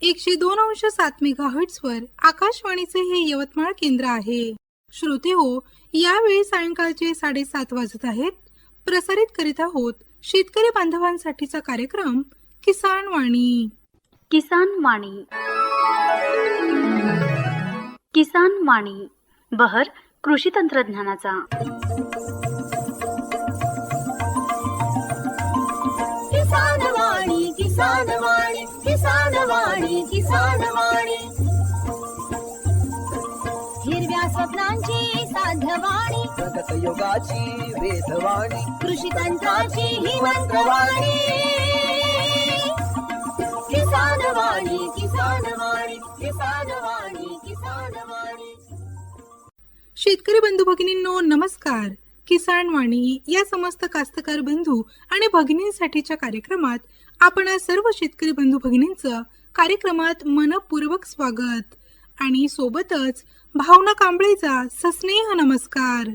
102.7 मेगाहर्ट्झवर आकाशवाणीचे हे यवतमाळ केंद्र आहे. श्रोते हो, यावेळी सायंकाळचे 7:30 वाजत आहेत. प्रसारित करीत आहोत शेतकरी बांधवांसाठीचा कार्यक्रम किसान वाणी. किसान वाणी. किसान वाणी बहर कृषी तंत्रज्ञानाचा. किसान वाणी, किसान वाणी, किसान वाणी, किसान वाणी. हिरव्या स्वप्नांची साधवाणी, प्रगत योगाची वेधवाणी, कृषी तंत्राची ही मंत्रवाणी. किसान वाणी, किसान वाणी, किसान वाणी, किसान वाणी. शेतकरी बंधू भगिनींनो नमस्कार. किसान वाणी या समस्त कास्तकार बंधू आणि भगिनींसाठीच्या कार्यक्रमात आपण सर्व शेतकरी बंधू भगिनींचं कार्यक्रमात मनपूर्वक स्वागत आणि सोबतच भावना कांबळेचा सस्नेह नमस्कार.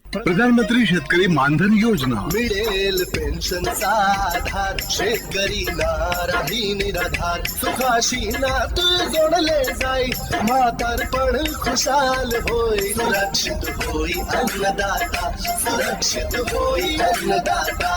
प्रधानमंत्री शेतकरी मानधन योजना मिळेल पेन्शनचा आधार, शेतकरी नाराही निराधार, सुखाशी नात जोडले जाई, म्हातारपण खुशाल होई, सुरक्षित होई अन्नदाता, सुरक्षित होई अन्नदाता.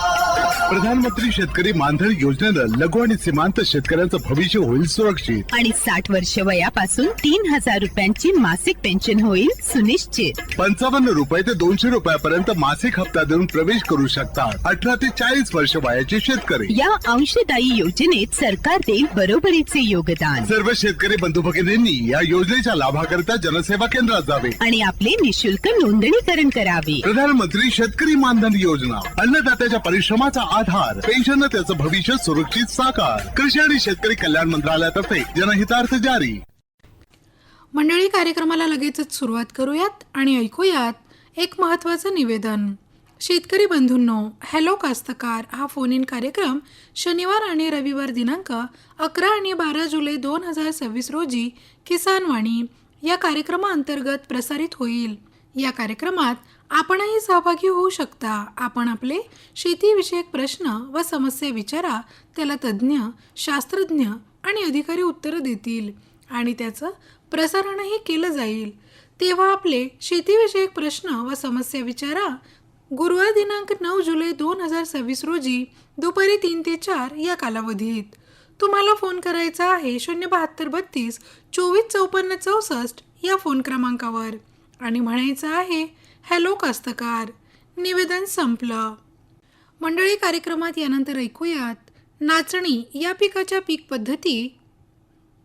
प्रधानमंत्री शेतकरी मानधन योजनेनं लघु आणि सीमांत शेतकऱ्यांचं भविष्य होईल सुरक्षित. आणि 60 वर्ष वयापासून 3,000 रुपयांची मासिक पेन्शन होईल सुनिश्चित. 55 रुपये ते 200 रुपयापर्यंत मासिक हप्ता देऊन प्रवेश करू शकतात 18 ते 40 वर्ष वयाचे शेतकरी. या अंशदायी योजनेत सरकार देईल बरोबरीचे योगदान. सर्व शेतकरी बंधू भगिनींनी या योजनेच्या लाभाकरिता जनसेवा केंद्रात जावे आणि आपले निशुल्क नोंदणीकरण करावे. प्रधानमंत्री शेतकरी मानधन योजना, अन्नदात्याच्या परिश्रमाचा आधार, पेन्शन त्याचं भविष्य सुरक्षित साकार. कृषी आणि शेतकरी कल्याण मंत्रालयातर्फे जनहितार्थ जारी. मंडळी, कार्यक्रमाला लगेचच सुरुवात करूयात आणि ऐकूयात एक महत्त्वाचं निवेदन. शेतकरी बंधूंनो, हॅलो कास्तकार हा फोन इन कार्यक्रम शनिवार आणि रविवार दिनांक 11 आणि 12 जुलै 2026 रोजी किसान वाणी या कार्यक्रमाअंतर्गत प्रसारित होईल. या कार्यक्रमात आपणही सहभागी होऊ शकता. आपण आपले शेतीविषयक प्रश्न व समस्या विचारा, त्याला तज्ज्ञ, शास्त्रज्ञ आणि अधिकारी उत्तरं देतील आणि त्याचं प्रसारणही केलं जाईल. तेव्हा आपले शेतीविषयक प्रश्न व समस्या विचारा. गुरुवार दिनांक 9 जुलै 2026 रोजी दुपारी 3 ते 4 या कालावधीत. तुम्हाला फोन करायचा आहे 07232 2454 64 या फोन क्रमांकावर आणि म्हणायचं आहे हॅलो कास्तकार. निवेदन संपलं. मंडळी, कार्यक्रमात यानंतर ऐकूयात नाचणी या पिकाच्या पीक पद्धती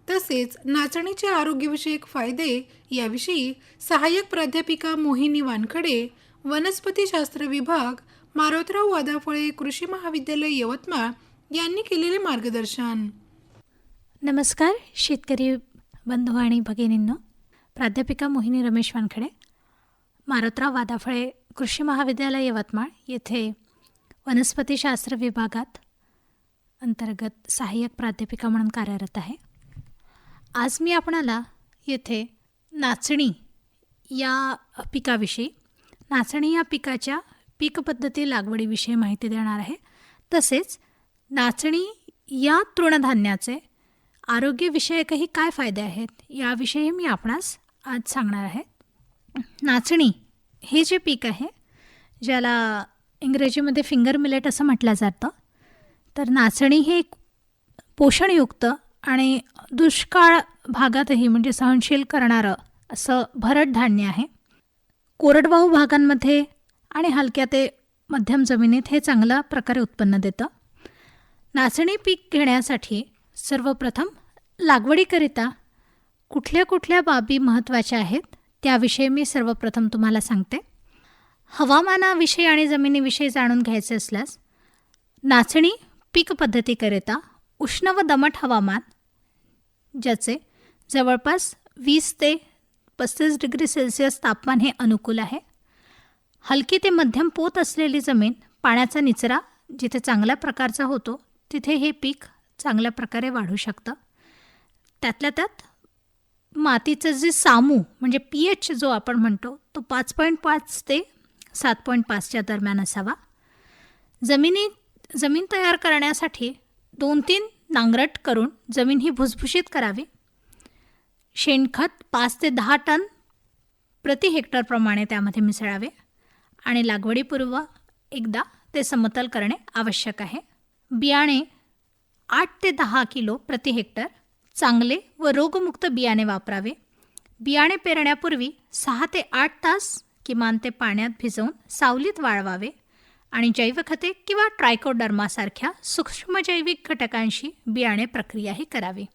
तसेच नाचणीचे आरोग्यविषयक फायदे याविषयी सहाय्यक प्राध्यापिका मोहिनी वानखडे, वनस्पतीशास्त्र विभाग, मारोतराव वादाफळे, कृषी महाविद्यालय यवतमाळ यांनी केलेले मार्गदर्शन. नमस्कार शेतकरी बंधू आणि भगिनींनो. प्राध्यापिका मोहिनी रमेश वानखडे, मारोतराव वादाफळे, कृषी महाविद्यालय यवतमाळ येथे वनस्पतीशास्त्र विभागात अंतर्गत सहाय्यक प्राध्यापिका म्हणून कार्यरत आहे. आज मी आपणाला येथे नाचणी या पिकाविषयी, नाचणी या पिकाच्या पीक पद्धती लागवडीविषयी माहिती देणार आहे. तसेच नाचणी या तृणधान्याचे आरोग्यविषयकही काय फायदे आहेत याविषयी मी आपणास आज सांगणार आहे. नाचणी हे जे पीक आहे, ज्याला इंग्रजीमध्ये फिंगर मिलेट असं म्हटलं जातं, तर नाचणी हे पोषणयुक्त आणि दुष्काळ भागातही म्हणजे सहनशील करणारं असं भरड धान्य आहे. कोरडवाहू भागांमध्ये आणि हलक्या ते मध्यम जमिनीत हे चांगल्या प्रकारे उत्पन्न देतं. नाचणी पीक घेण्यासाठी सर्वप्रथम लागवडीकरिता कुठल्या कुठल्या बाबी महत्त्वाच्या आहेत त्याविषयी मी सर्वप्रथम तुम्हाला सांगते. हवामानाविषयी आणि जमिनीविषयी जाणून घ्यायचे असल्यास नाचणी पीक पद्धतीकरिता उष्ण व दमट हवामान, ज्याचे जवळपास 20 ते 35 डिग्री सेल्सिअस तापमान हे अनुकूल आहे. हलकी ते मध्यम पोत असलेली जमीन, पाण्याचा निचरा जिथे चांगल्या प्रकारचा होतो तिथे हे पीक चांगल्या प्रकारे वाढू शकतं. त्यातल्या त्यात मातीचं जे सामू म्हणजे pH जो आपण म्हणतो तो 5.5 ते 7.5च्या दरम्यान असावा. जमीन तयार करण्यासाठी 2-3 नांगरट करून जमीन ही भुसभुशीत करावी. शेणखत 5 ते 10 टन प्रति हेक्टरप्रमाणे त्यामध्ये मिसळावे आणि लागवडीपूर्व एकदा ते समतल करणे आवश्यक आहे. बियाणे 8 ते 10 किलो प्रति हेक्टर चांगले व रोगमुक्त बियाणे वापरावे. बियाणे पेरण्यापूर्वी 6 ते 8 तास किमान ते पाण्यात भिजवून सावलीत वाळवावे आणि जैवखते किंवा ट्रायकोडर्मासारख्या सूक्ष्मजैविक घटकांशी बियाणे प्रक्रियाही करावी.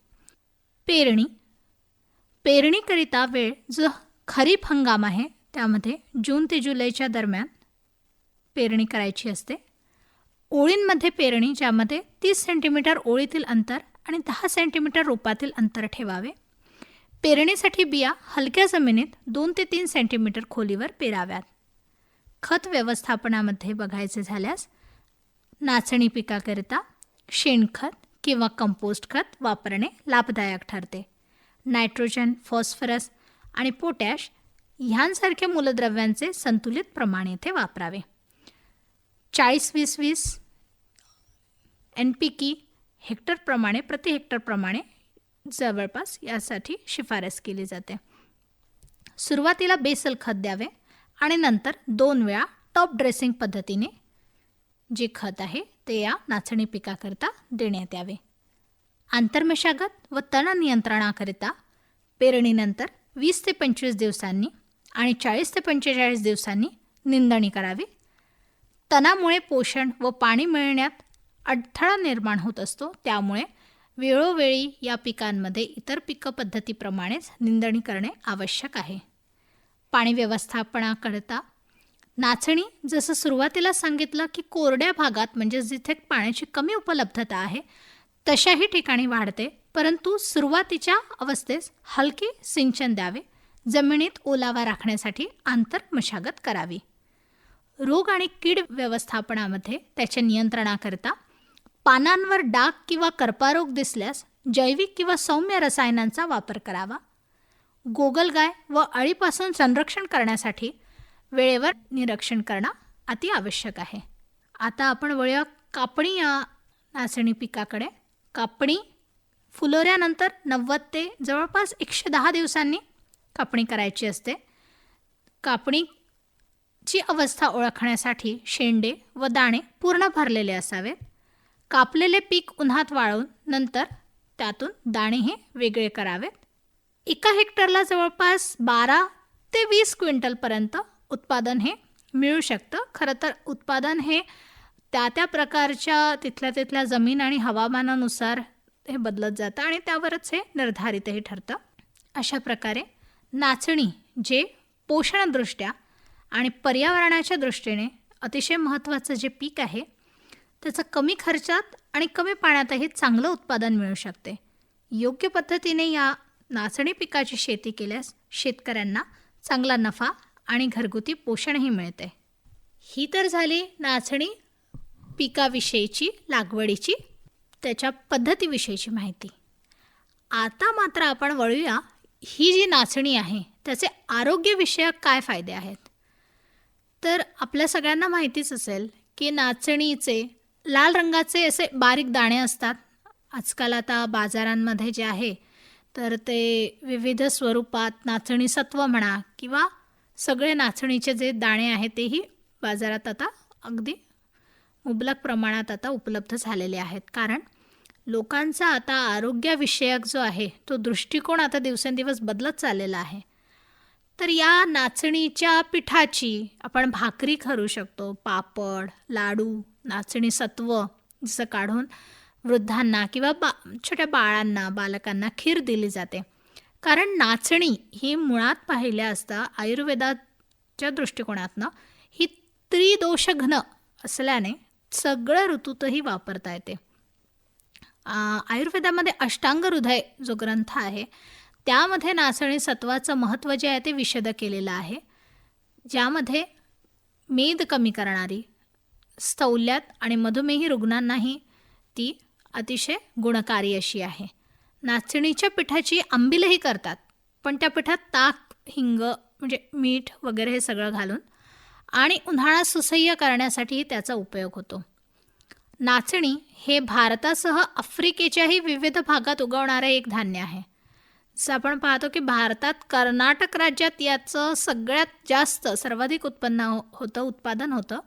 पेरणीकरिता वेळ जो खरीप हंगाम आहे त्यामध्ये जून ते जुलैच्या दरम्यान पेरणी करायची असते. ओळींमध्ये पेरणी ज्यामध्ये 30 सेंटीमीटर ओळीतील अंतर आणि 10 सेंटीमीटर रोपातील अंतर ठेवावे. पेरणीसाठी बिया हलक्या जमिनीत 2 ते 3 सेंटीमीटर खोलीवर पेराव्यात. खत व्यवस्थापनामध्ये बघायचे झाल्यास नाचणी पिकाकरिता शेणखत किंवा कंपोस्ट खत वापरणे लाभदायक ठरते. नायट्रोजन, फॉस्फरस आणि पोटॅश ह्यांसारख्या मूलद्रव्यांचे संतुलित प्रमाण येथे वापरावे. 40-20-20 NPK हेक्टरप्रमाणे प्रति हेक्टरप्रमाणे जवळपास यासाठी शिफारस केली जाते. सुरुवातीला बेसल खत द्यावे आणि नंतर 2 वेळा टॉप ड्रेसिंग पद्धतीने जे खत आहे ते या नाचणी पिकाकरिता देण्यात यावे. आंतरमशागत व तण नियंत्रणाकरिता पेरणीनंतर 20 ते 25 दिवसांनी आणि 40 ते 45 दिवसांनी निंदणी करावी. तणामुळे पोषण व पाणी मिळण्यात अडथळा निर्माण होत असतो, त्यामुळे वेळोवेळी या पिकांमध्ये इतर पिकं पद्धतीप्रमाणेच निंदणी करणे आवश्यक आहे. पाणी व्यवस्थापनाकरिता नाचणी जसं सुरुवातीला सांगितलं की कोरड्या भागात म्हणजे जिथे पाण्याची कमी उपलब्धता आहे तशाही ठिकाणी वाढते, परंतु सुरुवातीच्या अवस्थेस हलके सिंचन द्यावे. जमिनीत ओलावा राखण्यासाठी आंतरमशागत करावी. रोग आणि कीड व्यवस्थापनामध्ये त्याच्या नियंत्रणाकरिता पानांवर डाग किंवा करपारोग दिसल्यास जैविक किंवा सौम्य रसायनांचा वापर करावा. गोगलगाय व अळीपासून संरक्षण करण्यासाठी वेळेवर निरीक्षण करणं अति आवश्यक आहे. आता आपण वळूया कापणी या नाचणी पिकाकडे. कापणी फुलोऱ्यानंतर 90 ते जवळपास 110 दिवसांनी कापणी करायची असते. कापणीची अवस्था ओळखण्यासाठी शेंडे व दाणे पूर्ण भरलेले असावेत. कापलेले पीक उन्हात वाळवून नंतर त्यातून दाणे हे वेगळे करावेत. 1 हेक्टरला जवळपास 12 ते 20 क्विंटलपर्यंत उत्पादन हे मिळू शकतं. खरं तर उत्पादन हे त्या प्रकारच्या तिथल्या जमीन आणि हवामानानुसार हे बदलत जातं आणि त्यावरच हे निर्धारितही ठरतं. अशा प्रकारे नाचणी जे पोषणदृष्ट्या आणि पर्यावरणाच्या दृष्टीने अतिशय महत्त्वाचं जे पीक आहे त्याचं कमी खर्चात आणि कमी पाण्यातही चांगलं उत्पादन मिळू शकते. योग्य पद्धतीने या नाचणी पिकाची शेती केल्यास शेतकऱ्यांना चांगला नफा आणि घरगुती पोषणही मिळते. ही तर झाली नाचणी पिकाविषयीची, लागवडीची, त्याच्या पद्धतीविषयीची माहिती. आता मात्र आपण वळूया ही जी नाचणी आहे त्याचे आरोग्यविषयक काय फायदे आहेत. तर आपल्या सगळ्यांना माहितीच असेल की नाचणीचे लाल रंगाचे असे बारीक दाणे असतात. आजकाल आता बाजारांमध्ये जे आहे तर ते विविध स्वरूपात नाचणी सत्व म्हणा किंवा सगळे नाचणीचे जे दाणे आहेत तेही बाजारात आता अगदी मुबलक प्रमाणात आता उपलब्ध झालेले आहेत. कारण लोकांचा आता आरोग्यविषयक जो आहे तो दृष्टिकोन आता दिवसेंदिवस बदलत चाललेला आहे. तर या नाचणीच्या पिठाची आपण भाकरी करू शकतो, पापड, लाडू, नाचणी सत्व जसं काढून वृद्धांना किंवा छोट्या बालकांना खीर दिली जाते. कारण नाचणी ही मुळात पाहिल्या असता आयुर्वेदाच्या दृष्टिकोनातनं ही त्रिदोषघ्न असल्याने सगळ्या ऋतूतही वापरता येते. आयुर्वेदामध्ये अष्टांग हृदय जो ग्रंथ आहे त्यामध्ये नाचणी सत्वाचं महत्त्व जे आहे ते विशद केलेलं आहे, ज्यामध्ये मेद कमी करणारी, स्थौल्यात आणि मधुमेही रुग्णांनाही ती अतिशय गुणकारी अशी आहे. नाचणीच्या पिठाची आंबीलही करतात, पण त्या पिठात ताक, हिंग म्हणजे मीठ वगैरे हे सगळं घालून आणि उन्हाळा सुसह्य करण्यासाठीही त्याचा उपयोग होतो. नाचणी हे भारतासह आफ्रिकेच्याही विविध भागात उगवणारे एक धान्य आहे. जसं आपण पाहतो की भारतात कर्नाटक राज्यात याचं सगळ्यात जास्त सर्वाधिक उत्पादन होतं.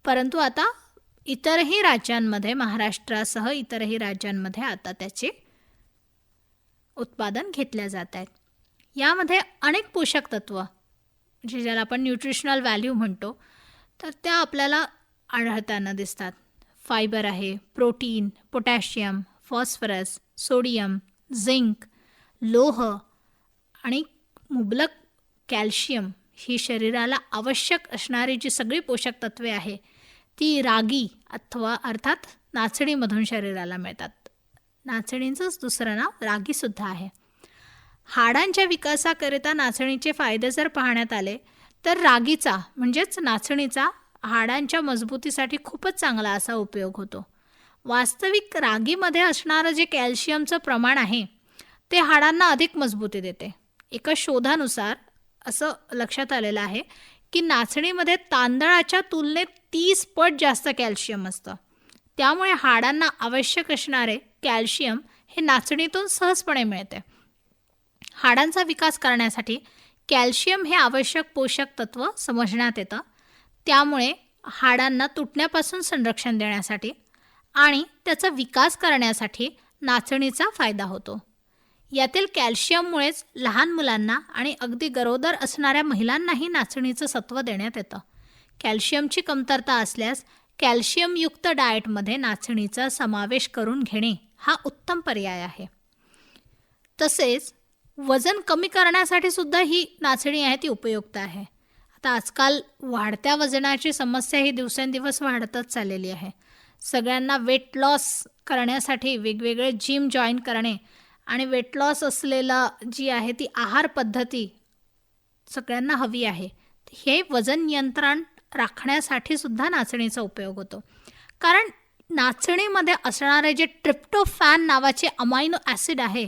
परंतु आता इतरही राज्यांमध्ये, महाराष्ट्रासह इतरही राज्यांमध्ये आता त्याचे उत्पादन घेतल्या जात आहेत. यामध्ये अनेक पोषक तत्व, म्हणजे ज्याला आपण न्यूट्रिशनल व्हॅल्यू म्हणतो, तर त्या आपल्याला आढळताना दिसतात. फायबर आहे, protein, potassium, phosphorus, sodium, zinc, लोह आणि मुबलक कॅल्शियम ही शरीराला आवश्यक असणारी जी सगळी पोषक तत्वे आहे ती रागी अर्थात नाचणीमधून शरीराला मिळतात. नाचणीचंच दुसरं नाव रागीसुद्धा आहे. हाडांच्या विकासाकरिता नाचणीचे फायदे जर पाहण्यात आले तर रागीचा म्हणजेच नाचणीचा हाडांच्या मजबूतीसाठी खूपच चांगला असा उपयोग होतो. वास्तविक रागीमध्ये असणारं जे कॅल्शियमचं प्रमाण आहे ते हाडांना अधिक मजबूती देते. एका शोधानुसार असं लक्षात आलेलं आहे की नाचणीमध्ये तांदळाच्या तुलनेत 30 पट जास्त कॅल्शियम असतं. त्यामुळे हाडांना आवश्यक असणारे कॅल्शियम हे नाचणीतून सहजपणे मिळते. हाडांचा विकास करण्यासाठी कॅल्शियम हे आवश्यक पोषक तत्व समजण्यात येतं. त्यामुळे हाडांना तुटण्यापासून संरक्षण देण्यासाठी आणि त्याचा विकास करण्यासाठी नाचणीचा फायदा होतो. यातील कॅल्शियममुळेच लहान मुलांना आणि अगदी गरोदर असणाऱ्या महिलांनाही नाचणीचं सत्व देण्यात येतं. कॅल्शियमची कमतरता असल्यास कॅल्शियमयुक्त डाएटमध्ये नाचणीचा समावेश करून घेणे हा उत्तम पर्याय आहे. तसेच वजन कमी करण्यासाठी सुद्धा ही नाचणी आहे ती उपयुक्त आहे. आता आजकाल वाढत्या वजनाची समस्या ही दिवसेंदिवस वाढतच चाललेली आहे. सगळ्यांना वेट लॉस करण्यासाठी वेगवेगळे जिम जॉईन करणे आणि वेट लॉस असलेला जी आहे ती आहार पद्धती सगळ्यांना हवी आहे. हे वजन नियंत्रण राखण्यासाठी सुद्धा नाचणीचा उपयोग होतो. कारण नाचणीमध्ये असणारे जे ट्रिप्टोफॅन नावाचे अमायनो ॲसिड आहे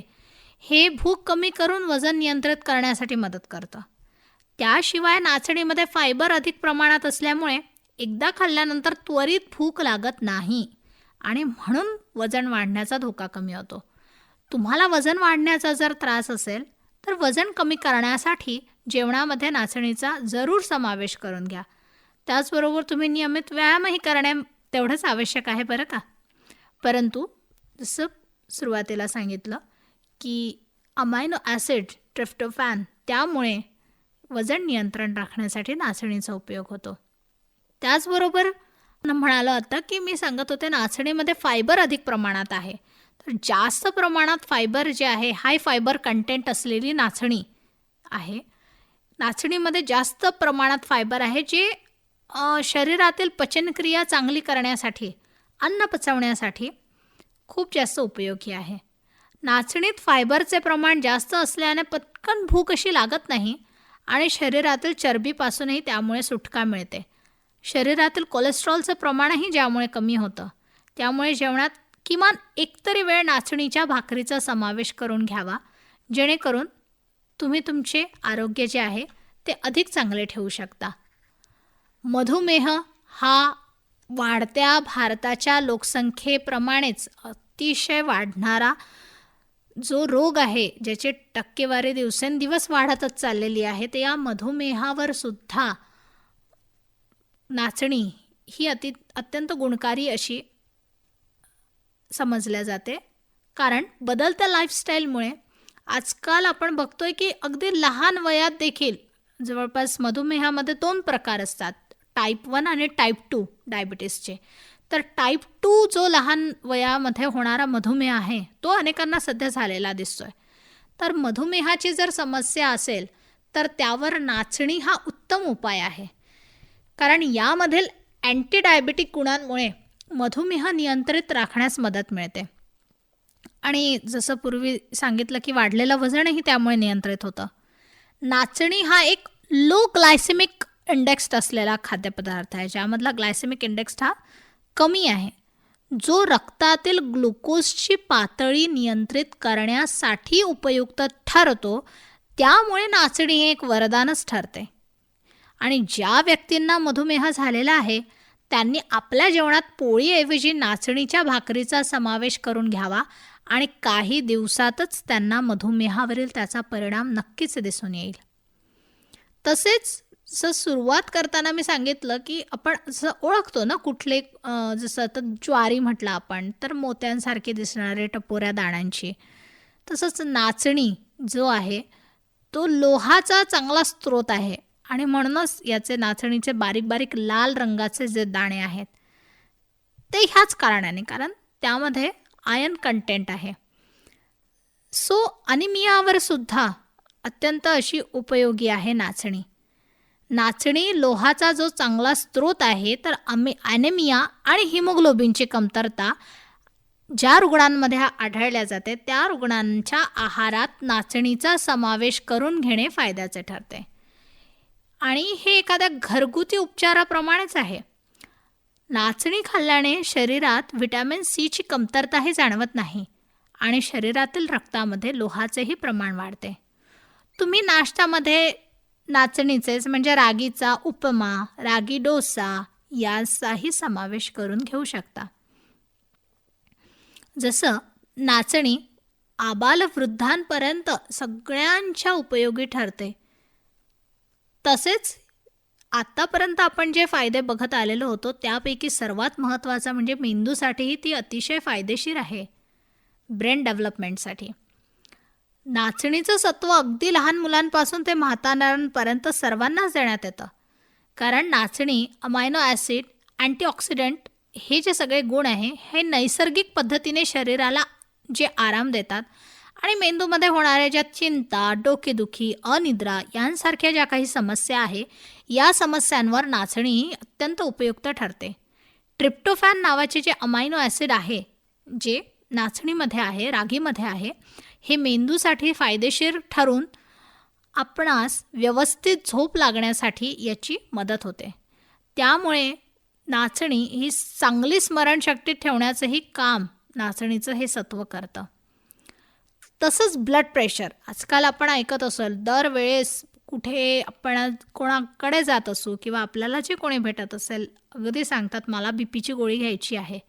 हे भूक कमी करून वजन नियंत्रित करण्यासाठी मदत करतं. त्याशिवाय नाचणीमध्ये फायबर अधिक प्रमाणात असल्यामुळे एकदा खाल्ल्यानंतर त्वरित भूक लागत नाही आणि म्हणून वजन वाढण्याचा धोका कमी होतो. तुम्हाला वजन वाढण्याचा जर त्रास असेल तर वजन कमी करण्यासाठी जेवणामध्ये नाचणीचा जरूर समावेश करून घ्या. त्याचबरोबर तुम्ही नियमित व्यायामही करणे तेवढंच आवश्यक आहे बरं का. परंतु जसं सुरुवातीला सांगितलं की अमायनो ॲसिड ट्रिप्टोफॅन त्यामुळे वजन नियंत्रण राखण्यासाठी नाचणीचा उपयोग होतो. त्याचबरोबर म्हणालं आता की मी सांगत होते नाचणीमध्ये फायबर अधिक प्रमाणात आहे. तर जास्त प्रमाणात फायबर जे आहे हाय फायबर कंटेंट असलेली नाचणी आहे. नाचणीमध्ये जास्त प्रमाणात फायबर आहे जे शरीरातील पचनक्रिया चांगली करण्यासाठी, अन्न पचवण्यासाठी खूप जास्त उपयोगी आहे. नाचणीत फायबरचे प्रमाण जास्त असल्याने पटकन भूक अशी लागत नाही आणि शरीरातील चरबीपासूनही त्यामुळे सुटका मिळते. शरीरातील कोलेस्ट्रॉलचं प्रमाणही ज्यामुळे कमी होतं. त्यामुळे जेवणात किमान एकतरी वेळ नाचणीच्या भाकरीचा समावेश करून घ्यावा, जेणेकरून तुम्ही तुमचे आरोग्य जे आहे ते अधिक चांगले ठेवू शकता. मधुमेह हा वाढत्या भारताच्या लोकसंख्येप्रमाणेच अतिशय वाढणारा जो रोग आहे, ज्याची टक्केवारी दिवसेंदिवस वाढतच चाललेली आहे, ते या मधुमेहावर सुद्धा नाचणी ही अत्यंत गुणकारी अशी समजल्या जाते. कारण बदलत्या लाईफस्टाईलमुळे आजकाल आपण बघतोय की अगदी लहान वयात देखील जवळपास मधुमेहामध्ये 2 प्रकार असतात, टाईप 1 आणि टाईप 2 डायबिटीसचे. तर टाईप 2 जो लहान वयामध्ये होणारा मधुमेह आहे तो अनेकांना सध्या झालेला दिसतोय. तर मधुमेहाची जर समस्या असेल तर त्यावर नाचणी हा उत्तम उपाय आहे. कारण यामधील अँटी डायबिटिक गुणांमुळे मधुमेह नियंत्रित राखण्यास मदत मिळते. आणि जसं पूर्वी सांगितलं की वाढलेलं वजनही त्यामुळे नियंत्रित होतं. नाचणी हा एक लो ग्लायसेमिक इंडेक्स असलेला खाद्यपदार्थ आहे, ज्यामधला ग्लायसेमिक इंडेक्स हा कमी आहे, जो रक्तातील ग्लुकोजची पातळी नियंत्रित करण्यासाठी उपयुक्त ठरतो. त्यामुळे नाचणी हे एक वरदानच ठरते. आणि ज्या व्यक्तींना मधुमेह झालेला आहे त्यांनी आपल्या जेवणात पोळीऐवजी नाचणीच्या भाकरीचा समावेश करून घ्यावा आणि काही दिवसातच त्यांना मधुमेहावरील त्याचा परिणाम नक्कीच दिसून येईल. तसेच सुरुवात करताना मी सांगितलं की आपण असं ओळखतो ना कुठले जसं तर ज्वारी म्हटलं आपण तर मोत्यांसारखे दिसणारे टपोऱ्या दाण्यांची. तसंच नाचणी जो आहे तो लोहाचा चांगला स्रोत आहे आणि म्हणूनच याचे नाचणीचे बारीक बारीक लाल रंगाचे जे दाणे आहेत ते ह्याच कारणाने, कारण त्यामध्ये आयर्न कंटेंट आहे. सो अनिमियावर सुद्धा अत्यंत अशी उपयोगी आहे नाचणी. नाचणी लोहाचा जो चांगला स्रोत आहे, तर ॲनेमिया आणि हिमोग्लोबिनची कमतरता ज्या रुग्णांमध्ये आढळल्या जाते त्या रुग्णांच्या आहारात नाचणीचा समावेश करून घेणे फायद्याचे ठरते. आणि हे एखाद्या घरगुती उपचाराप्रमाणेच आहे. नाचणी खाल्ल्याने शरीरात व्हिटॅमिन सीची कमतरताही जाणवत नाही आणि शरीरातील रक्तामध्ये लोहाचेही प्रमाण वाढते. तुम्ही नाश्त्यामध्ये नाचणीचेच म्हणजे रागीचा उपमा, रागी डोसा याचाही समावेश करून घेऊ शकता. जसं नाचणी आबालवृद्धांपर्यंत सगळ्यांच्या उपयोगी ठरते, तसेच आत्तापर्यंत आपण जे फायदे बघत आलेलो होतो त्यापैकी सर्वात महत्त्वाचा म्हणजे मेंदूसाठीही ती अतिशय फायदेशीर आहे, ब्रेन डेव्हलपमेंटसाठी. नाचणीचं सत्व अगदी लहान मुलांपासून ते म्हाताऱ्यांपर्यंत सर्वांनाच देण्यात येतं, कारण नाचणी अमायनो ॲसिड, अँटीऑक्सिडंट हे जे सगळे गुण आहे हे नैसर्गिक पद्धतीने शरीराला जे आराम देतात आणि मेंदूमध्ये होणाऱ्या ज्या चिंता, डोकेदुखी, अनिद्रा यांसारख्या ज्या काही समस्या आहे या समस्यांवर नाचणी अत्यंत उपयुक्त ठरते. ट्रिप्टोफॅन नावाचे जे अमायनो ॲसिड आहे जे नाचणीमध्ये आहे, रागीमध्ये आहे, हे मेंदूसाठी फायदेशीर ठरून आपणास व्यवस्थित झोप लागण्यासाठी याची मदत होते. त्यामुळे नाचणी ही चांगली स्मरणशक्ती ठेवण्याचंही काम नाचणीचं हे सत्व करतं. तसंच ब्लड प्रेशर, आजकाल आपण ऐकत असाल दरवेळेस कुठे आपण कोणाकडे जात असू किंवा आपल्याला जे कोणी भेटत असेल अगदी सांगतात मला बीपीची गोळी घ्यायची आहे.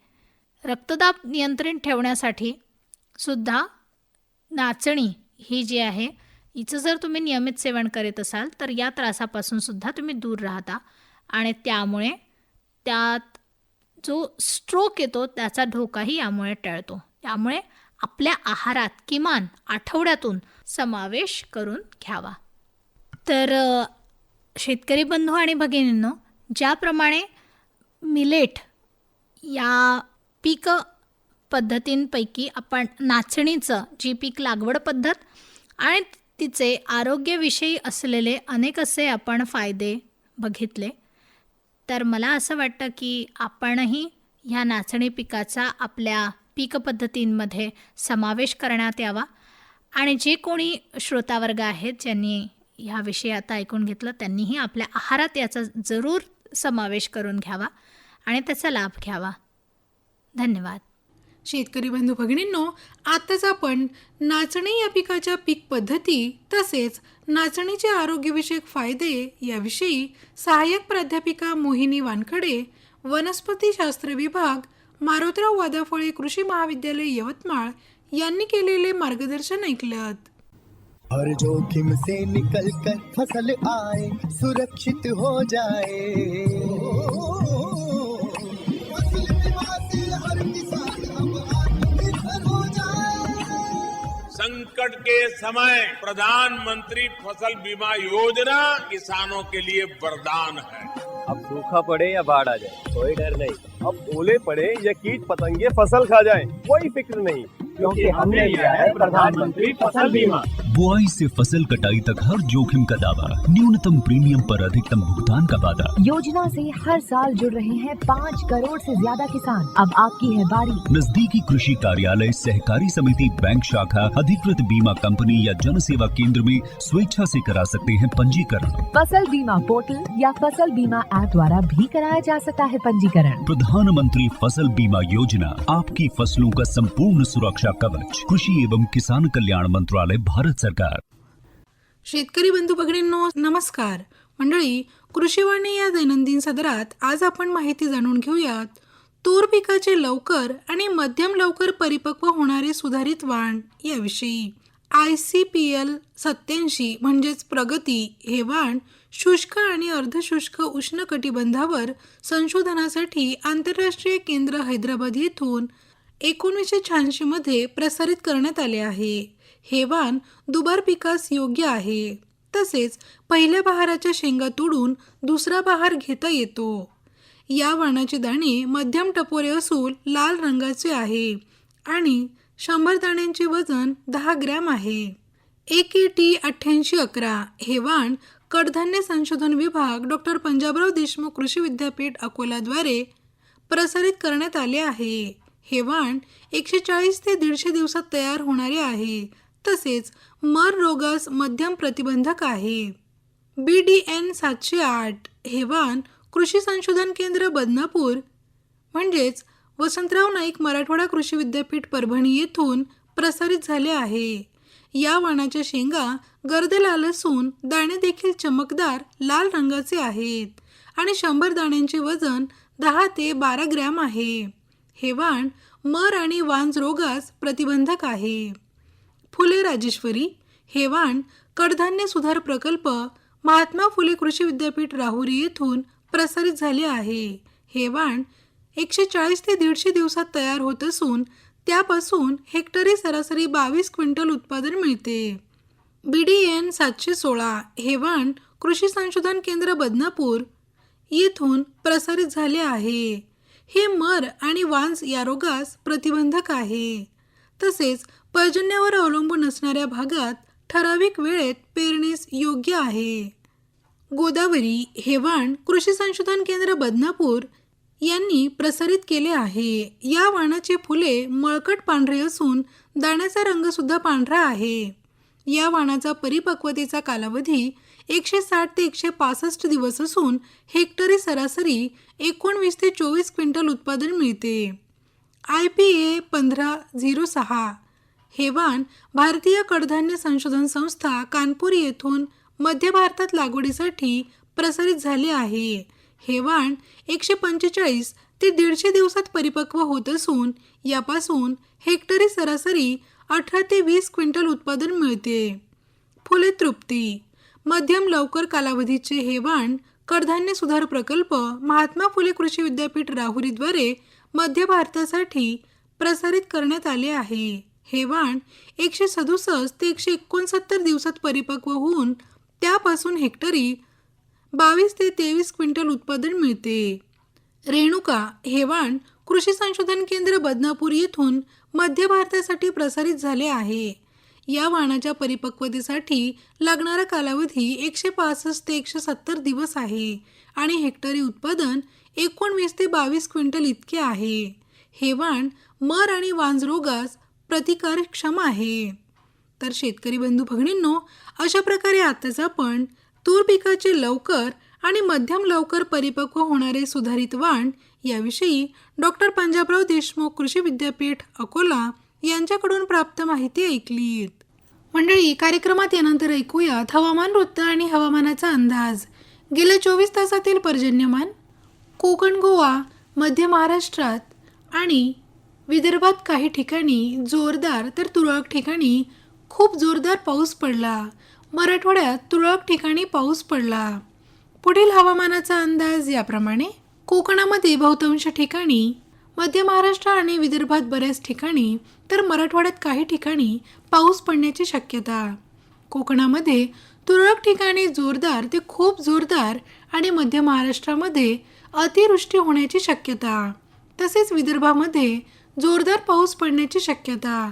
रक्तदाब नियंत्रित ठेवण्यासाठी सुद्धा नाचणी ही जी आहे हिचं जर तुम्ही नियमित सेवन करीत असाल तर या त्रासापासून सुद्धा तुम्ही दूर राहता आणि त्यामुळे त्यात जो स्ट्रोक येतो त्याचा धोकाही यामुळे टळतो. त्यामुळे आपल्या आहारात किमान आठवड्यातून समावेश करून घ्यावा. तर शेतकरी बंधू आणि भगिनींनो, ज्याप्रमाणे मिलेट या पीक पद्धतींपैकी आपण नाचणीचं जी पीक लागवड पद्धत आणि तिचे आरोग्याविषयी असलेले अनेक असे आपण फायदे बघितले, तर मला असं वाटतं की आपणही ह्या नाचणी पिकाचा आपल्या पीक पद्धतींमध्ये समावेश करण्यात यावा आणि जे कोणी श्रोतावर्ग आहेत ज्यांनी ह्याविषयी आता ऐकून घेतलं त्यांनीही आपल्या आहारात याचा जरूर समावेश करून घ्यावा आणि त्याचा लाभ घ्यावा. धन्यवाद. शेतकरी बंधू भगिनींनो, आताच आपण नाचणी या पिकाच्या पीक पद्धती तसेच नाचणीचे आरोग्यविषयक फायदे याविषयी सहाय्यक प्राध्यापिका मोहिनी वानखडे, वनस्पतीशास्त्र विभाग, मारोतराव वादाफळे कृषी महाविद्यालय यवतमाळ यांनी केलेले मार्गदर्शन ऐकलं. हर जोखिम से निकल कर फसल आए, सुरक्षित हो जाए, फसल बीमा से हर किसान अब आत्मनिर्भर हो जाए. संकट के समय प्रधानमंत्री फसल बीमा योजना किसानों के लिए वरदान है. अब सूखा पड़े या बाढ़ आ जाए कोई डर नहीं. अब ओले पड़े या कीट पतंगे फसल खा जाए कोई फिक्र नहीं, क्योंकि हमने लिया है प्रधानमंत्री फसल बीमा. बुआई से फसल कटाई तक हर जोखिम का दावा, न्यूनतम प्रीमियम पर अधिकतम भुगतान का वादा. योजना से हर साल जुड़ रहे हैं 5 करोड़ से ज्यादा किसान. अब आपकी है बारी. नजदीकी कृषि कार्यालय, सहकारी समिति, बैंक शाखा, अधिकृत बीमा कंपनी या जन सेवा केंद्र में स्वेच्छा से करा सकते हैं पंजीकरण. फसल बीमा पोर्टल या फसल बीमा ऐप द्वारा भी कराया जा सकता है पंजीकरण. प्रधानमंत्री फसल बीमा योजना, आपकी फसलों का संपूर्ण सुरक्षा कवच. कृषि एवं किसान कल्याण मंत्रालय, भारत सरकार. शेतकरी बंधू भगिनींनो, नमस्कार. मंडळी, कृषीवाणी या दैनंदिन सदरात आज आपण माहिती जाणून घेऊयात तूर पिकाचे लवकर आणि मध्यम लवकर परिपक्व होणारे सुधारित वाण याविषयी. ICPL 87 म्हणजेच प्रगती हे वाण शुष्क आणि अर्धशुष्क उष्णकटिबंधावर संशोधनासाठी आंतरराष्ट्रीय केंद्र हैदराबाद येथून 1986 मध्ये प्रसारित करण्यात आले आहे. हे वाण दुबार पिकास योग्य आहे. तसेच पहिल्या बहाराच्या शेंगा तोडून दुसरा बहार घेता येतो. या वाणाचे दाणे मध्यम टपोरे असून लाल रंगाचे आहे आणि 100 दाण्यांचे वजन 10 ग्रॅम आहे. AKT 8811 हे वाण कडधान्य संशोधन विभाग डॉक्टर पंजाबराव देशमुख कृषी विद्यापीठ अकोलाद्वारे प्रसारित करण्यात आले आहे. हे वाण 140 ते 150 दिवसात तयार होणारे आहे. तसेच मर रोगास मध्यम प्रतिबंधक आहे. BDN 708 हे वाण कृषी संशोधन केंद्र बदनापूर म्हणजेच वसंतराव नाईक मराठवाडा कृषी विद्यापीठ परभणी येथून प्रसारित झाले आहे. या वाणाच्या शेंगा गर्द लाल असून दाणे देखील चमकदार लाल रंगाचे आहेत आणि 100 दाण्यांचे वजन 10 ते 12 ग्रॅम आहे. हे वाण मर आणि वांज रोगास प्रतिबंधक आहे. फुले राजेश्वरी हे वाण कडधान्य सुधार प्रकल्प महात्मा फुले कृषी विद्यापीठ राहुरी येथून प्रसारित झाले आहे. हे वाण 140 ते 150 दिवसात तयार होत असून त्यापासून हेक्टरी सरासरी 22 क्विंटल उत्पादन मिळते. BDN 716 हे वाण कृषी संशोधन केंद्र बदनापूर येथून प्रसारित झाले आहे. हे मर आणि वांज या रोगास प्रतिबंधक आहे. तसेच पर्जन्यावर अवलंबून असणाऱ्या भागात ठराविक वेळेत पेरणीस योग्य आहे. गोदावरी हे वाण कृषी संशोधन केंद्र बदनापूर यांनी प्रसारित केले आहे. या वाणाचे फुले मळकट पांढरे असून दाण्याचा रंग सुद्धा पांढरा आहे. या वाणाचा परिपक्वतेचा कालावधी 160 ते 165 दिवस असून हेक्टरी सरासरी 19 ते 24 क्विंटल उत्पादन मिळते. IPA 1506 हे वाण भारतीय कडधान्य संशोधन संस्था कानपूर येथून मध्य भारतात लागवडीसाठी प्रसारित झाले आहे. हे वाण 145 ते 150 दिवसात परिपक्व होत असून यापासून हेक्टरी सरासरी 18 ते 20 क्विंटल उत्पादन मिळते. फुले तृप्ती मध्यम लवकर कालावधीचे हे वाण कडधान्य सुधार प्रकल्प महात्मा फुले कृषी विद्यापीठ राहुरीद्वारे मध्य भारतासाठी प्रसारित करण्यात आले आहे. हे वाण 167 ते 169 दिवसात परिपक्व होऊन त्यापासून हेक्टरी 22 ते 23 क्विंटल उत्पादन मिळते. रेणुका हे वाण कृषी संशोधन केंद्र बदनापूर येथून मध्य भारतासाठी प्रसारित झाले आहे. या वाणाच्या परिपक्वतेसाठी लागणारा कालावधी 165 ते 170 दिवस आहे आणि हेक्टरी उत्पादन 19 ते 22 क्विंटल इतके आहे. हे वाण मर आणि वांज रोगास प्रतिकारक्षम आहे. तर शेतकरी बंधू भगिनींनो, अशा प्रकारे आताच आपण तूर पिकाचे लवकर आणि मध्यम लवकर परिपक्व होणारे सुधारित वाण याविषयी डॉक्टर पंजाबराव देशमुख कृषी विद्यापीठ अकोला यांच्याकडून प्राप्त माहिती ऐकलीत. मंडळी, कार्यक्रमात यानंतर ऐकूयात हवामान वृत्त आणि हवामानाचा अंदाज. गेल्या 24 तासातील पर्जन्यमान. कोकण, गोवा, मध्य महाराष्ट्रात आणि विदर्भात काही ठिकाणी जोरदार तर तुरळक ठिकाणी खूप जोरदार पाऊस पडला. मराठवाड्यात तुरळक ठिकाणी पाऊस पडला. पुढील हवामानाचा अंदाज याप्रमाणे. कोकणामध्ये बहुतांश ठिकाणी, मध्य महाराष्ट्र आणि विदर्भात बऱ्याच ठिकाणी तर मराठवाड्यात काही ठिकाणी पाऊस पडण्याची शक्यता. कोकणामध्ये तुरळक ठिकाणी जोरदार ते खूप जोरदार आणि मध्य महाराष्ट्रामध्ये अतिवृष्टी होण्याची शक्यता. तसेच विदर्भामध्ये जोरदार पाऊस पडण्याची शक्यता.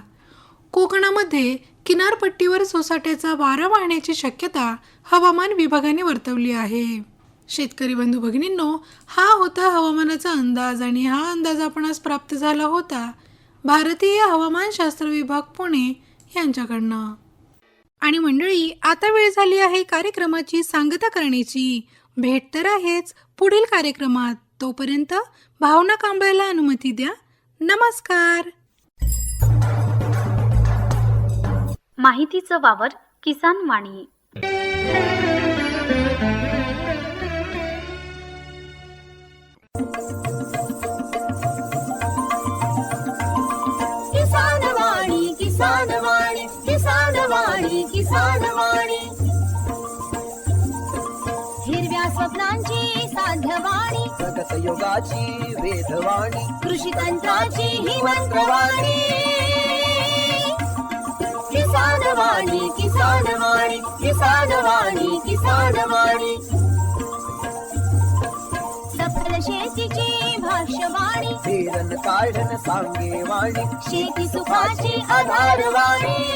कोकणामध्ये किनारपट्टीवर सोसाट्याचा वारा वाहण्याची शक्यता हवामान विभागाने वर्तवली आहे. शेतकरी बंधू भगिनींनो, हा होता हवामानाचा अंदाज आणि हा अंदाज आपणास प्राप्त झाला होता भारतीय हवामानशास्त्र विभाग पुणे यांच्याकडनं. आणि मंडळी, आता वेळ झाली आहे कार्यक्रमाची सांगता करण्याची. भेट तर आहेच पुढील कार्यक्रमात. तोपर्यंत भावना कांबळेला अनुमती द्या. नमस्कार. माहितीचा वावर किसान वाणी. किसान वाणी हिरव्या स्वप्नांची साध्यवाणी प्रगत योगाची वेधवाणी कृषी तंत्राची ही मंत्रवाणी किसान वाणी किसान वाणी किसान वाणी किसान वाणी सफल शेतीची भाष्यवाणी पेरन काढन सांगे वाणी शेती सुखाची आधारवाणी